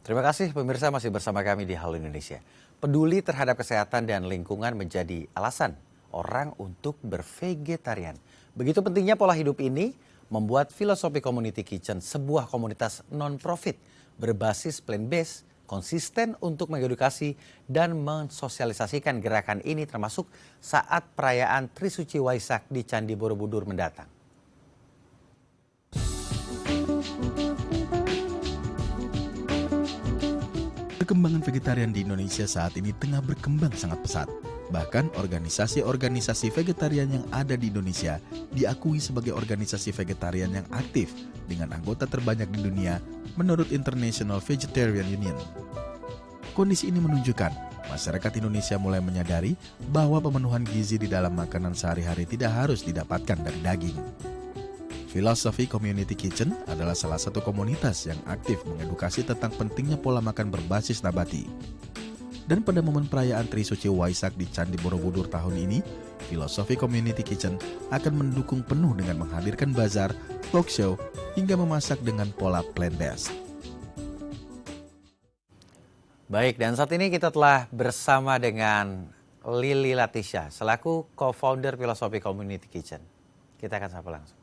Terima kasih pemirsa masih bersama kami di Halo Indonesia. Peduli terhadap kesehatan dan lingkungan menjadi alasan orang untuk bervegetarian. Begitu pentingnya pola hidup ini membuat Filosofi Community Kitchen sebuah komunitas non-profit berbasis plant-based, konsisten untuk mengedukasi dan mensosialisasikan gerakan ini termasuk saat perayaan Trisuci Waisak di Candi Borobudur mendatang. Perkembangan vegetarian di Indonesia saat ini tengah berkembang sangat pesat. Bahkan organisasi-organisasi vegetarian yang ada di Indonesia diakui sebagai organisasi vegetarian yang aktif dengan anggota terbanyak di dunia menurut International Vegetarian Union. Kondisi ini menunjukkan masyarakat Indonesia mulai menyadari bahwa pemenuhan gizi di dalam makanan sehari-hari tidak harus didapatkan dari daging. Filosofi Community Kitchen adalah salah satu komunitas yang aktif mengedukasi tentang pentingnya pola makan berbasis nabati. Dan pada momen perayaan Trisuci Waisak di Candi Borobudur tahun ini, Filosofi Community Kitchen akan mendukung penuh dengan menghadirkan bazar, talk show, hingga memasak dengan pola plant-based. Baik, dan saat ini kita telah bersama dengan Lili Latisha selaku co-founder Filosofi Community Kitchen. Kita akan sapa langsung.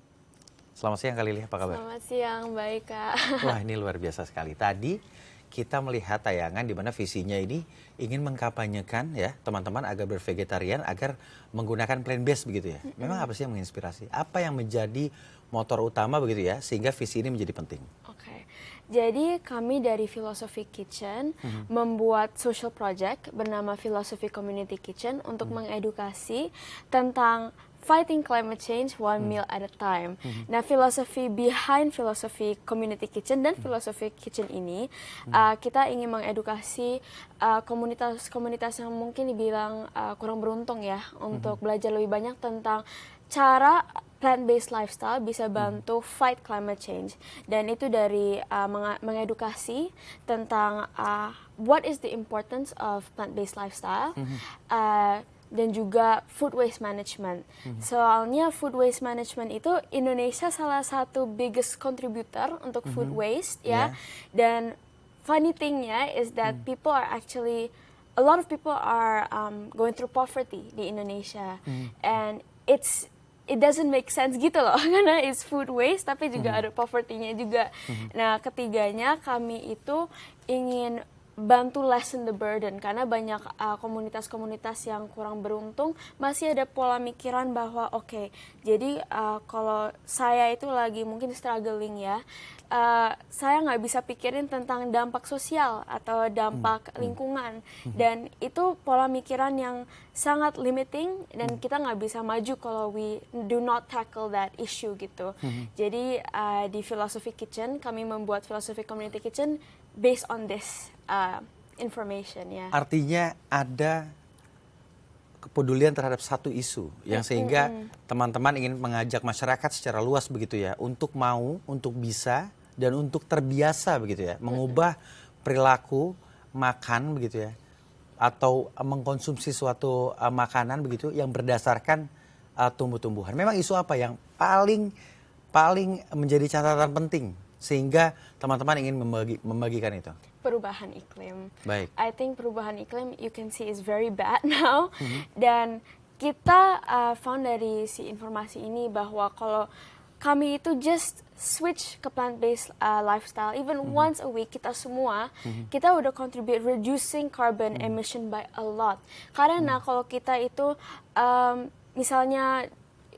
Selamat siang Kak Lili, apa kabar? Selamat siang, baik Kak. Wah, ini luar biasa sekali. Tadi kita melihat tayangan di mana visinya ini ingin mengkampanyekan ya teman-teman agar bervegetarian, agar menggunakan plant-based begitu ya. Memang apa sih yang menginspirasi? Apa yang menjadi motor utama begitu ya sehingga visi ini menjadi penting? Oke, jadi kami dari Philosophy Kitchen membuat social project bernama Philosophy Community Kitchen untuk mengedukasi tentang fighting climate change one meal at a time. Nah, filosofi behind Philosophy Community Kitchen dan Philosophy Kitchen ini kita ingin mengedukasi komunitas-komunitas yang mungkin dibilang kurang beruntung ya untuk belajar lebih banyak tentang cara plant-based lifestyle bisa bantu fight climate change. Dan itu dari mengedukasi tentang what is the importance of plant-based lifestyle. Dan juga food waste management. Soalnya food waste management itu Indonesia salah satu biggest contributor untuk food waste ya. Dan funny thingnya is that people are actually, a lot of people are going through poverty di Indonesia. And it doesn't make sense gitu loh, karena it's food waste tapi juga ada poverty-nya juga. Nah, ketiganya kami itu ingin bantu lessen the burden karena banyak komunitas-komunitas yang kurang beruntung masih ada pola mikiran bahwa oke, jadi kalau saya itu lagi mungkin struggling ya, saya nggak bisa pikirin tentang dampak sosial atau dampak lingkungan, dan itu pola mikiran yang sangat limiting dan kita nggak bisa maju kalau we do not tackle that issue gitu. Jadi di Philosophy Kitchen kami membuat Philosophy Community Kitchen based on this information ya. Artinya ada kepedulian terhadap satu isu yang sehingga teman-teman ingin mengajak masyarakat secara luas begitu ya untuk mau, untuk bisa dan untuk terbiasa begitu ya mengubah perilaku makan begitu ya atau mengkonsumsi suatu makanan begitu yang berdasarkan tumbuh-tumbuhan. Memang isu apa yang paling menjadi catatan penting sehingga teman-teman ingin membagikan itu? Perubahan iklim. Baik. I think perubahan iklim you can see is very bad now. Dan kita found dari si informasi ini bahwa kalau kami itu just switch ke plant-based lifestyle, even once a week kita semua, kita udah contribute reducing carbon emission by a lot. Karena kalau kita itu misalnya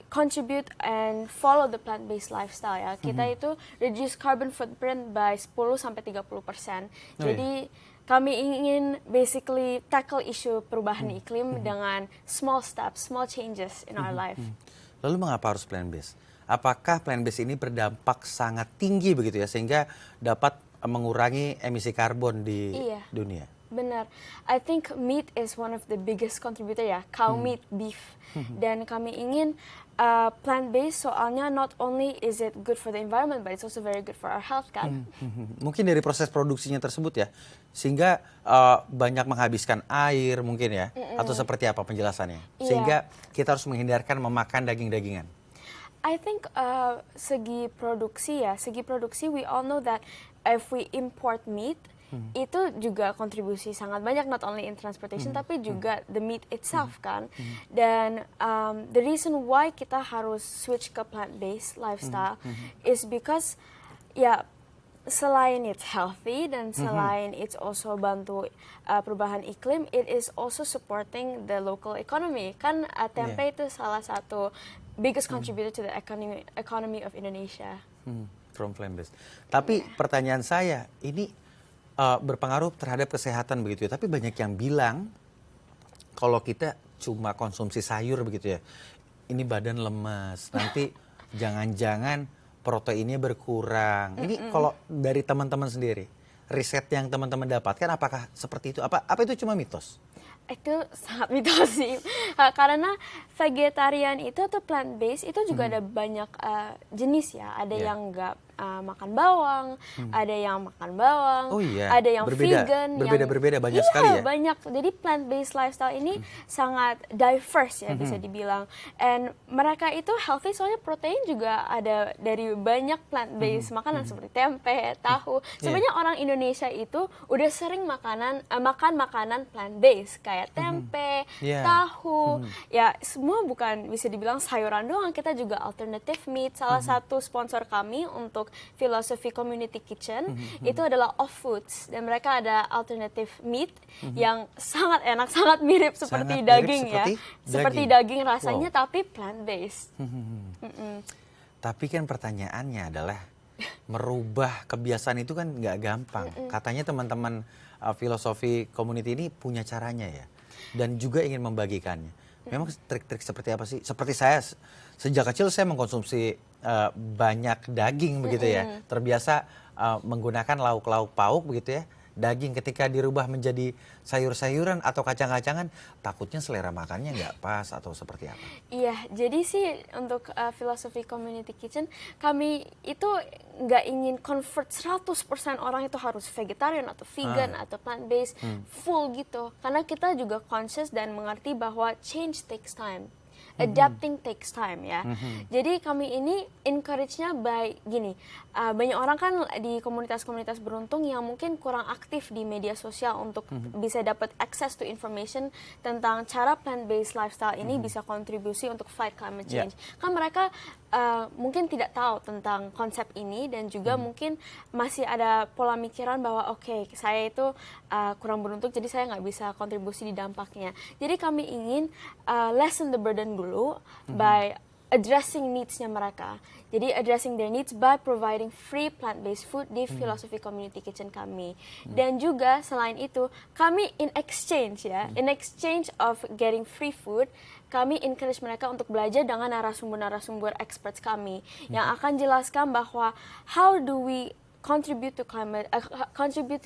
contribute and follow the plant-based lifestyle ya, kita itu reduce carbon footprint by 10-30%. Jadi kami ingin basically tackle isu perubahan iklim dengan small steps, small changes in our life. Lalu mengapa harus plant-based? Apakah plant-based ini berdampak sangat tinggi begitu ya sehingga dapat mengurangi emisi karbon di dunia? Benar. I think meat is one of the biggest contributor ya, cow meat, beef. Dan kami ingin plant-based soalnya not only is it good for the environment, but it's also very good for our health kan. Mungkin dari proses produksinya tersebut ya, sehingga banyak menghabiskan air mungkin ya, atau seperti apa penjelasannya? Sehingga kita harus menghindarkan memakan daging-dagingan. I think segi produksi we all know that if we import meat, itu juga kontribusi sangat banyak, not only in transportation tapi juga the meat itself kan. Dan the reason why kita harus switch ke plant-based lifestyle is because ya selain it's healthy dan selain it's also bantu perubahan iklim, it is also supporting the local economy. Kan tempe itu salah satu biggest contributor to the economy of Indonesia. From plant-based. Tapi pertanyaan saya, ini berpengaruh terhadap kesehatan begitu ya. Tapi banyak yang bilang kalau kita cuma konsumsi sayur begitu ya, ini badan lemes. Nanti jangan-jangan proteinnya berkurang. Ini kalau dari teman-teman sendiri, riset yang teman-teman dapatkan apakah seperti itu? Apa itu cuma mitos? Itu sangat mitos sih. Karena vegetarian itu atau plant-based itu juga ada banyak jenis ya. Ada yang nggak makan bawang, ada yang makan bawang, ada yang vegan, berbeda banyak sekali ya. Banyak. Jadi plant-based lifestyle ini sangat diverse ya bisa dibilang. And mereka itu healthy soalnya protein juga ada dari banyak plant-based makanan seperti tempe, tahu. Sebenarnya orang Indonesia itu udah sering makan makanan plant-based kayak tempe, tahu. Ya semua bukan bisa dibilang sayuran doang. Kita juga alternative meat. Salah satu sponsor kami untuk Philosophy Community Kitchen itu adalah Off Foods dan mereka ada alternative meat yang sangat enak, sangat mirip seperti daging ya, seperti daging rasanya tapi plant based. Tapi kan pertanyaannya adalah merubah kebiasaan itu kan nggak gampang. Katanya teman-teman Philosophy Community ini punya caranya ya, dan juga ingin membagikannya. Memang trik-trik seperti apa sih? Seperti saya sejak kecil saya mengkonsumsi banyak daging begitu ya. Terbiasa menggunakan lauk-lauk pauk begitu ya. Daging ketika dirubah menjadi sayur-sayuran atau kacang-kacangan, takutnya selera makannya nggak pas atau seperti apa? Iya, jadi sih untuk Philosophy Community Kitchen, kami itu nggak ingin convert 100% orang itu harus vegetarian atau vegan atau plant-based, full gitu. Karena kita juga conscious dan mengerti bahwa change takes time. Adapting takes time ya. Jadi kami ini encourage-nya by gini, banyak orang kan di komunitas-komunitas beruntung yang mungkin kurang aktif di media sosial untuk bisa dapat access to information tentang cara plant-based lifestyle ini bisa kontribusi untuk fight climate change. Kan mereka mungkin tidak tahu tentang konsep ini dan juga mungkin masih ada pola mikiran bahwa oke, saya itu kurang beruntung jadi saya nggak bisa kontribusi di dampaknya. Jadi kami ingin lessen the burden dulu by addressing needs-nya mereka. Jadi addressing their needs by providing free plant-based food di Philosophy Community Kitchen kami. Dan juga selain itu, kami in exchange of getting free food, kami encourage mereka untuk belajar dengan narasumber-narasumber experts kami yang akan jelaskan bahwa how do we contribute to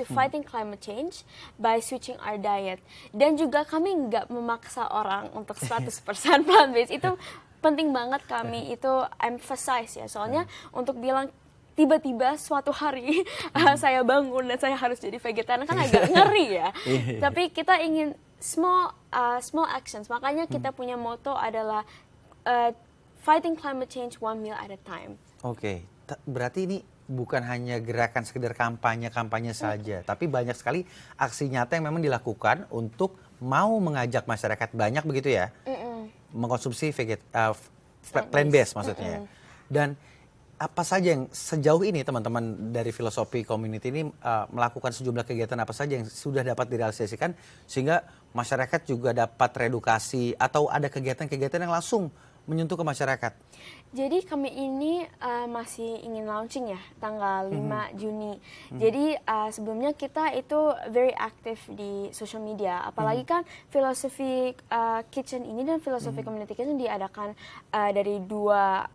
fighting climate change by switching our diet. Dan juga kami nggak memaksa orang untuk 100% plant-based. Itu penting banget kami itu emphasize ya. Soalnya untuk bilang tiba-tiba suatu hari saya bangun dan saya harus jadi vegetarian kan agak ngeri ya. Tapi kita ingin small actions. Makanya kita punya motto adalah fighting climate change one meal at a time. Oke, berarti ini bukan hanya gerakan sekedar kampanye saja, tapi banyak sekali aksi nyata yang memang dilakukan untuk mau mengajak masyarakat banyak begitu ya, mengkonsumsi plant-based maksudnya. Dan apa saja yang sejauh ini teman-teman dari Philosophy Community ini melakukan sejumlah kegiatan apa saja yang sudah dapat direalisasikan sehingga masyarakat juga dapat teredukasi atau ada kegiatan-kegiatan yang langsung menyentuh ke masyarakat? Jadi kami ini masih ingin launching ya tanggal 5 Juni. Jadi sebelumnya kita itu very active di social media. Apalagi kan Philosophy Kitchen ini dan Philosophy Community Kitchen diadakan dari dua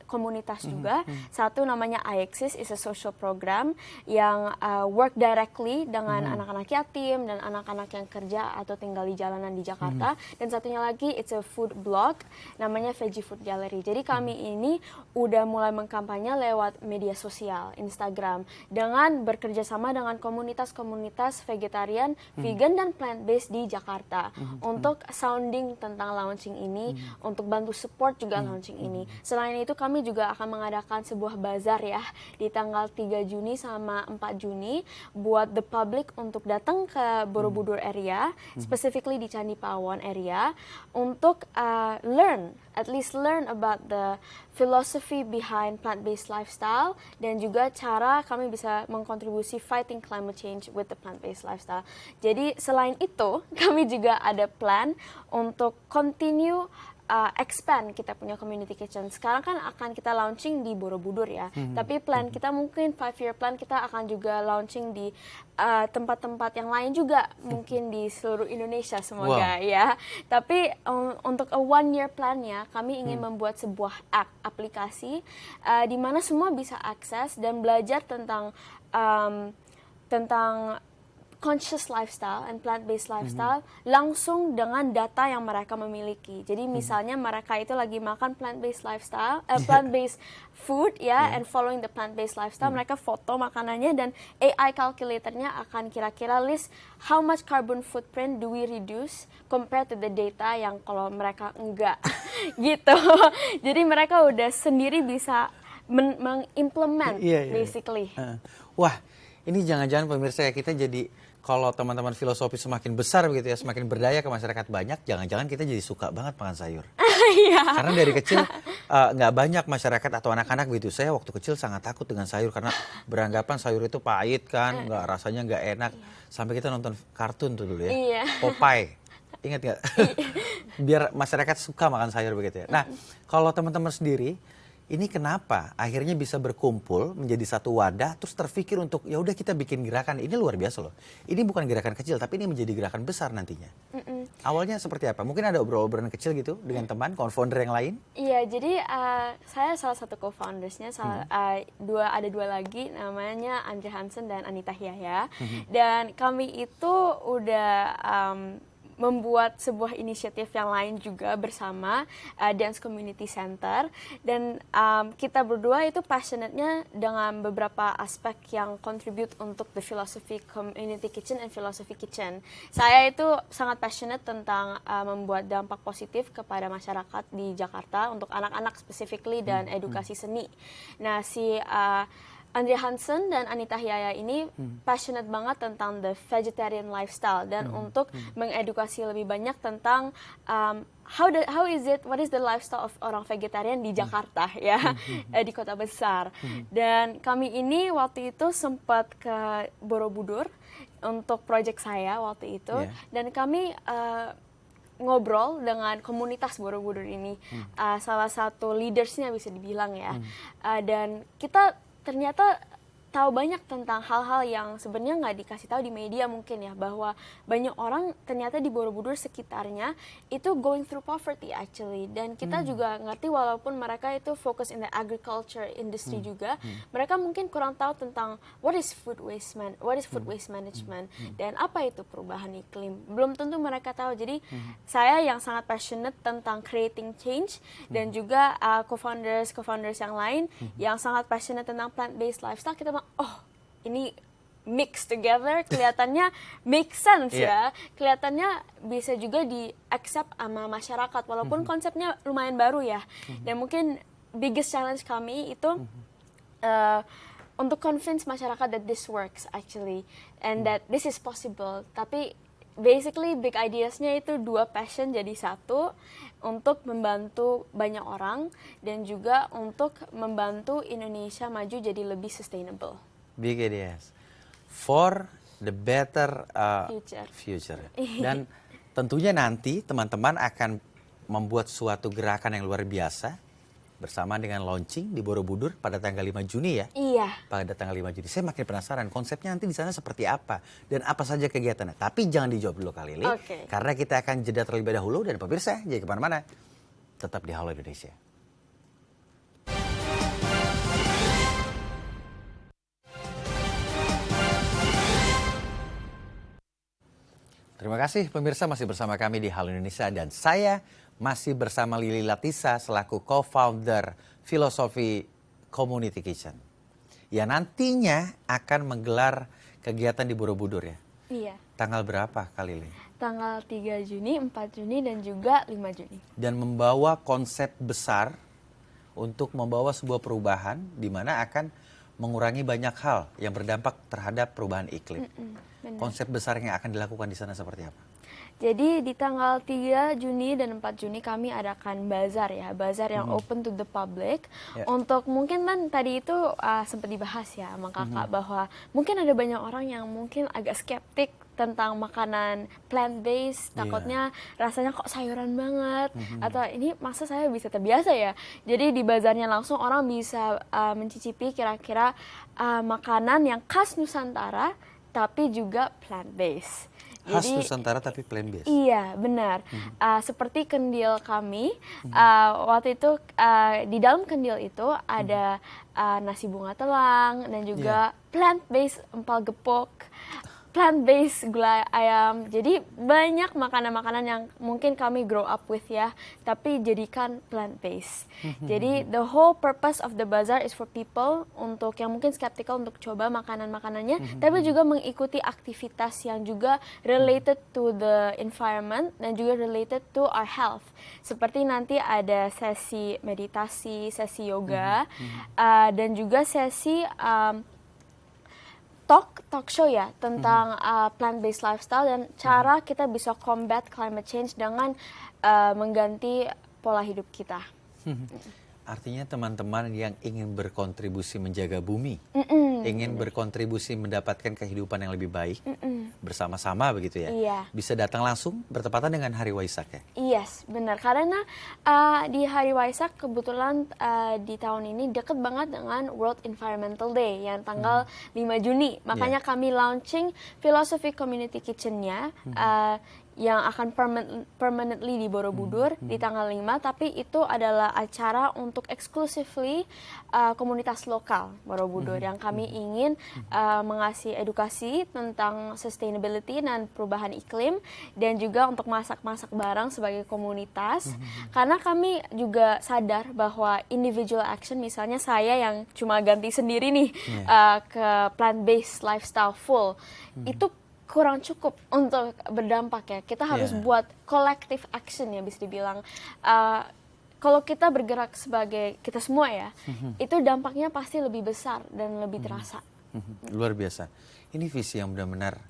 komunitas juga. Satu namanya iExist, is a social program yang work directly dengan anak-anak yatim dan anak-anak yang kerja atau tinggal di jalanan di Jakarta. Dan satunya lagi it's a food blog namanya Veggie Food Gallery. Jadi Jadi kami ini udah mulai mengkampanye lewat media sosial, Instagram, dengan bekerja sama dengan komunitas-komunitas vegetarian, vegan dan plant-based di Jakarta untuk sounding tentang launching ini, untuk bantu support juga launching ini. Selain itu kami juga akan mengadakan sebuah bazar ya di tanggal 3 Juni sama 4 Juni buat the public untuk datang ke Borobudur area, specifically di Candi Pawon area, untuk at least learn about the philosophy behind plant-based lifestyle dan juga cara kami bisa mengkontribusi fighting climate change with the plant-based lifestyle. Jadi selain itu kami juga ada plan untuk continue expand kita punya community kitchen. Sekarang kan akan kita launching di Borobudur ya. Tapi plan kita mungkin 5-year plan kita akan juga launching di tempat-tempat yang lain juga, mungkin di seluruh Indonesia semoga ya. Tapi untuk a 1-year plan-nya kami ingin membuat sebuah aplikasi di mana semua bisa akses dan belajar tentang conscious lifestyle and plant-based lifestyle langsung dengan data yang mereka memiliki. Jadi misalnya mereka itu lagi makan plant-based lifestyle, plant-based food ya, and following the plant-based lifestyle, mereka foto makanannya dan AI calculatornya akan kira-kira list how much carbon footprint do we reduce compared to the data yang kalau mereka enggak gitu. Jadi mereka udah sendiri bisa mengimplement basically. Wah, ini jangan-jangan pemirsa ya, kita jadi kalau teman-teman filosofi semakin besar begitu ya, semakin berdaya ke masyarakat banyak, jangan-jangan kita jadi suka banget makan sayur. Karena dari kecil nggak banyak masyarakat atau anak-anak begitu. Saya waktu kecil sangat takut dengan sayur karena beranggapan sayur itu pahit kan, rasanya nggak enak. Sampai kita nonton kartun tuh dulu ya, Popeye. Ingat nggak? Biar masyarakat suka makan sayur begitu ya. Nah, kalau teman-teman sendiri, ini kenapa akhirnya bisa berkumpul menjadi satu wadah terus terpikir untuk ya udah kita bikin gerakan ini luar biasa loh. Ini bukan gerakan kecil tapi ini menjadi gerakan besar nantinya. Awalnya seperti apa? Mungkin ada obrolan-obrolan kecil gitu dengan teman, co-founder yang lain? Iya, jadi saya salah satu co-foundersnya, ada dua lagi namanya Andre Hansen dan Anita Hyaya. Dan kami itu udah membuat sebuah inisiatif yang lain juga bersama Dance Community Center, dan kita berdua itu passionate-nya dengan beberapa aspek yang contribute untuk the philosophy community kitchen and philosophy kitchen. Saya itu sangat passionate tentang membuat dampak positif kepada masyarakat di Jakarta untuk anak-anak specifically dan edukasi seni. Nah, si Andre Hansen dan Anita Hyaya ini passionate banget tentang the vegetarian lifestyle dan untuk mengedukasi lebih banyak tentang what is the lifestyle of orang vegetarian di Jakarta ya, di kota besar. Dan kami ini waktu itu sempat ke Borobudur untuk project saya waktu itu, dan kami ngobrol dengan komunitas Borobudur ini, salah satu leadersnya bisa dibilang ya, dan kita ternyata tahu banyak tentang hal-hal yang sebenarnya nggak dikasih tahu di media mungkin ya, bahwa banyak orang ternyata di Borobudur sekitarnya itu going through poverty actually, dan kita juga ngerti walaupun mereka itu fokus in the agriculture industry juga, mereka mungkin kurang tahu tentang what is food waste management dan apa itu perubahan iklim, belum tentu mereka tahu. Jadi saya yang sangat passionate tentang creating change dan juga co-founders yang lain yang sangat passionate tentang plant-based lifestyle, kita ini mix together, kelihatannya make sense ya, kelihatannya bisa juga di accept sama masyarakat walaupun konsepnya lumayan baru ya. Dan mungkin biggest challenge kami itu untuk convince masyarakat that this works actually and that this is possible. Tapi basically big ideasnya itu dua passion jadi satu, untuk membantu banyak orang dan juga untuk membantu Indonesia maju jadi lebih sustainable. Big ideas for the better future. Dan tentunya nanti teman-teman akan membuat suatu gerakan yang luar biasa bersama dengan launching di Borobudur pada tanggal 5 Juni ya. Iya. Pada tanggal 5 Juni. Saya makin penasaran konsepnya nanti di sana seperti apa dan apa saja kegiatannya. Tapi jangan dijawab dulu kali ini, karena kita akan jeda terlebih dahulu, dan pemirsa jangan kemana-mana. Tetap di Halo Indonesia. Terima kasih pemirsa masih bersama kami di Halo Indonesia, dan saya masih bersama Lili Latisa selaku co-founder Philosophy Community Kitchen. Ya nantinya akan menggelar kegiatan di Borobudur ya. Iya. Tanggal berapa Kak Lili? Tanggal 3 Juni, 4 Juni, dan juga 5 Juni. Dan membawa konsep besar untuk membawa sebuah perubahan di mana akan mengurangi banyak hal yang berdampak terhadap perubahan iklim. Benar. Konsep besar yang akan dilakukan di sana seperti apa? Jadi di tanggal 3 Juni dan 4 Juni kami adakan bazar ya, bazar yang open to the public. Ya. Untuk mungkin kan tadi itu sempat dibahas ya sama kakak bahwa mungkin ada banyak orang yang mungkin agak skeptik tentang makanan plant-based, takutnya rasanya kok sayuran banget, atau ini masa saya bisa terbiasa ya. Jadi di bazarnya langsung orang bisa mencicipi kira-kira makanan yang khas Nusantara tapi juga plant-based. Khas Nusantara tapi plant-based. Iya, benar. Seperti kendil kami, waktu itu di dalam kendil itu ada nasi bunga telang dan juga plant-based empal gepuk, plant-based gulai ayam. Jadi banyak makanan-makanan yang mungkin kami grow up with ya, tapi jadikan plant-based. Jadi the whole purpose of the bazaar is for people untuk yang mungkin skeptical untuk coba makanan-makanannya, tapi juga mengikuti aktivitas yang juga related to the environment dan juga related to our health. Seperti nanti ada sesi meditasi, sesi yoga, dan juga sesi talk show ya tentang plant-based lifestyle dan cara kita bisa combat climate change dengan mengganti pola hidup kita. Artinya teman-teman yang ingin berkontribusi menjaga bumi, ingin berkontribusi mendapatkan kehidupan yang lebih baik bersama-sama begitu ya. Iya. Bisa datang langsung bertepatan dengan Hari Waisak ya. Yes, benar. Karena di Hari Waisak kebetulan di tahun ini dekat banget dengan World Environmental Day yang tanggal 5 Juni. Makanya kami launching Philosophy Community Kitchen-nya yang akan permanently di Borobudur di tanggal 5, tapi itu adalah acara untuk exclusively komunitas lokal Borobudur yang kami ingin mengasih edukasi tentang sustainability dan perubahan iklim dan juga untuk masak-masak bareng sebagai komunitas karena kami juga sadar bahwa individual action, misalnya saya yang cuma ganti sendiri nih ke plant-based lifestyle full, itu kurang cukup untuk berdampak ya. Kita harus buat collective action ya bisa dibilang. Kalau kita bergerak sebagai kita semua ya, itu dampaknya pasti lebih besar dan lebih terasa. Luar biasa. Ini visi yang benar-benar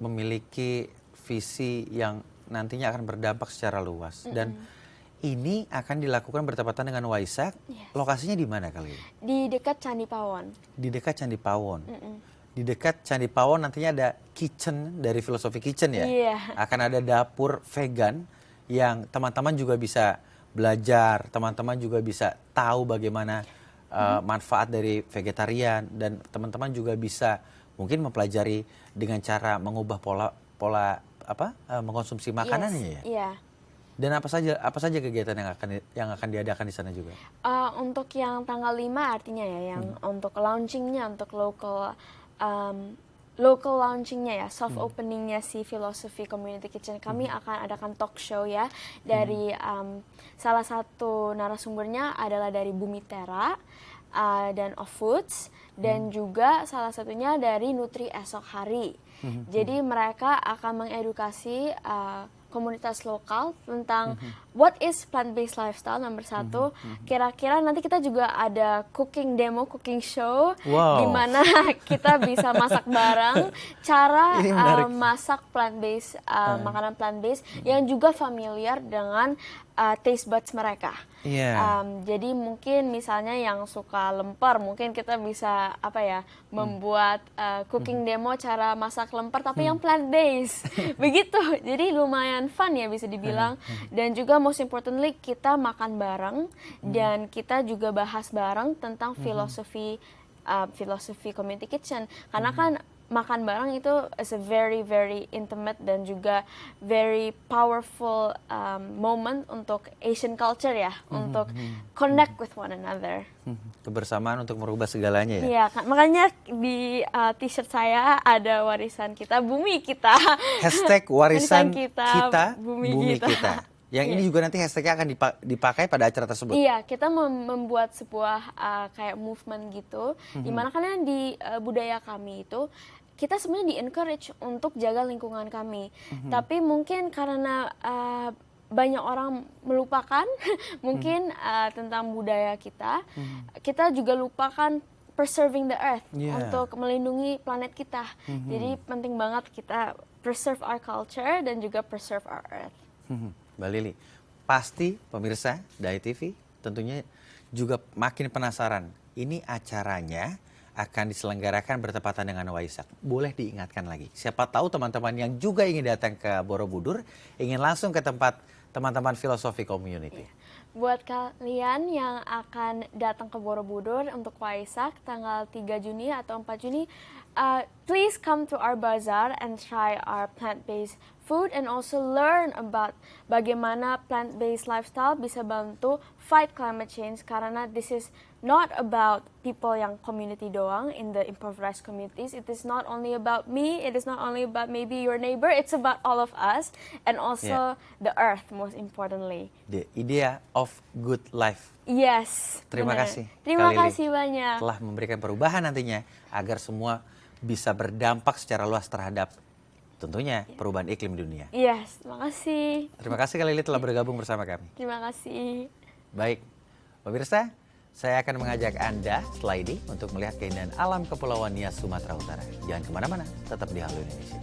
memiliki visi yang nantinya akan berdampak secara luas. Dan ini akan dilakukan bertepatan dengan Waisak. Lokasinya di mana kali ini? Di dekat Candi Pawon. Di dekat Candi Pawon. Di dekat Candi Pawon nantinya ada kitchen dari Philosophy Kitchen ya. Akan ada dapur vegan yang teman-teman juga bisa belajar, teman-teman juga bisa tahu bagaimana manfaat dari vegetarian dan teman-teman juga bisa mungkin mempelajari dengan cara mengubah pola mengkonsumsi makanannya ya. Iya. Dan apa saja kegiatan yang akan diadakan di sana juga? Untuk yang tanggal 5 artinya ya, yang untuk launchingnya, untuk local launchingnya ya, soft openingnya si Philosophy Community Kitchen, kami akan adakan talk show ya dari salah satu narasumbernya adalah dari Bumi Tera dan Of Foods dan juga salah satunya dari Nutri Esok Hari. Jadi mereka akan mengedukasi komunitas lokal tentang what is plant-based lifestyle nomor 1. Kira-kira nanti kita juga ada cooking demo, cooking show, di mana kita bisa masak bareng, cara masak plant-based, makanan plant-based yang juga familiar dengan taste buds mereka. Jadi mungkin misalnya yang suka lemper, mungkin kita bisa membuat cooking demo cara masak lemper tapi yang plant-based. Begitu. Jadi lumayan fun ya bisa dibilang. Dan juga most importantly kita makan bareng dan kita juga bahas bareng tentang philosophy Community Kitchen. Karena kan makan bareng itu is a very very intimate dan juga very powerful moment untuk Asian culture ya, untuk connect with one another. Kebersamaan untuk merubah segalanya ya. Iya, makanya di t-shirt saya ada warisan kita, bumi kita. Hashtag warisan kita, bumi kita. Yang ini juga nanti hashtagnya akan dipakai pada acara tersebut. Iya, kita membuat sebuah kayak movement gitu, dimana kan di budaya kami itu kita sebenarnya di-encourage untuk jaga lingkungan kami. Tapi mungkin karena banyak orang melupakan mungkin tentang budaya kita, kita juga lupakan preserving the earth untuk melindungi planet kita. Jadi penting banget kita preserve our culture dan juga preserve our earth. Mbak Lili, pasti pemirsa Dai TV tentunya juga makin penasaran. Ini acaranya akan diselenggarakan bertepatan dengan Waisak. Boleh diingatkan lagi. Siapa tahu teman-teman yang juga ingin datang ke Borobudur, ingin langsung ke tempat teman-teman Filosofi Community. Buat kalian yang akan datang ke Borobudur untuk Waisak tanggal 3 Juni atau 4 Juni, please come to our bazaar and try our plant-based food and also learn about bagaimana plant-based lifestyle bisa bantu fight climate change, karena this is not about people yang community doang in the impoverished communities. It is not only about me, it is not only about maybe your neighbor, it's about all of us and also the earth most importantly. The idea of good life. Yes. Terima benar. kasih. Terima Kak Lili kasih banyak. telah memberikan perubahan nantinya agar semua bisa berdampak secara luas terhadap tentunya perubahan iklim dunia. Yes, terima kasih. Terima kasih Kak Lili telah bergabung bersama kami. Terima kasih. Baik, pemirsa, saya akan mengajak Anda setelah ini untuk melihat keindahan alam Kepulauan Nias, Sumatera Utara. Jangan kemana-mana, tetap di Halo Indonesia.